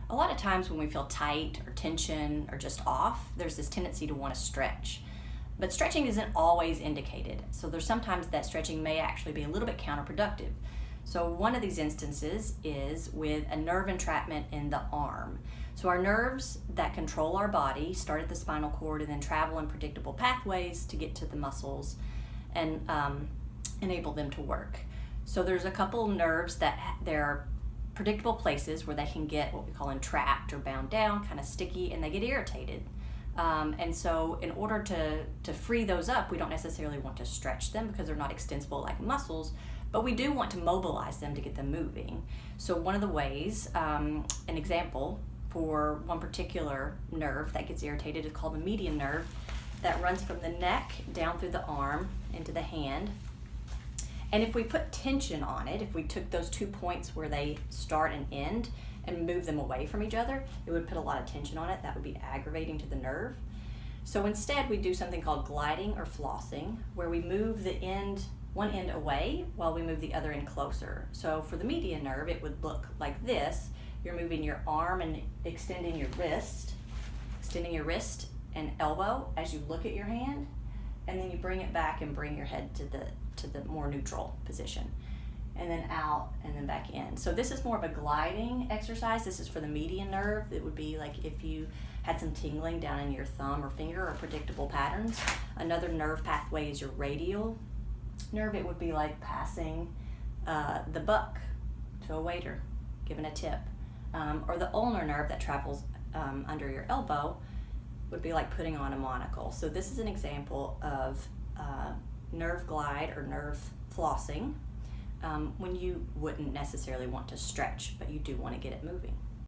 A lot of times when we feel tight or tension or just off, there's this tendency to want to stretch. But stretching isn't always indicated. So there's sometimes that stretching may actually be a little bit counterproductive. So one of these instances is with a nerve entrapment in the arm. So our nerves that control our body start at the spinal cord and then travel in predictable pathways to get to the muscles and enable them to work. So there's a couple nerves that there are predictable places where they can get what we call entrapped or bound down, kind of sticky, and they get irritated. And so in order to free those up, we don't necessarily want to stretch them because they're not extensible like muscles, but we do want to mobilize them to get them moving. So one of the ways, an example for one particular nerve that gets irritated is called the median nerve that runs from the neck down through the arm into the hand. And if we put tension on it, if we took those 2 points where they start and end and move them away from each other, it would put a lot of tension on it. That would be aggravating to the nerve. So instead we do something called gliding or flossing, where we move one end away while we move the other end closer. So for the median nerve, it would look like this. You're moving your arm and extending your wrist and elbow as you look at your hand, and then you bring it back and bring your head to the more neutral position, and then out and then back in. So this is more of a gliding exercise. This is for the median nerve. It would be like if you had some tingling down in your thumb or finger or predictable patterns. Another nerve pathway is your radial nerve. It would be like passing the buck to a waiter, giving a tip. Or the ulnar nerve that travels under your elbow would be like putting on a monocle. So this is an example of nerve glide or nerve flossing when you wouldn't necessarily want to stretch, but you do want to get it moving.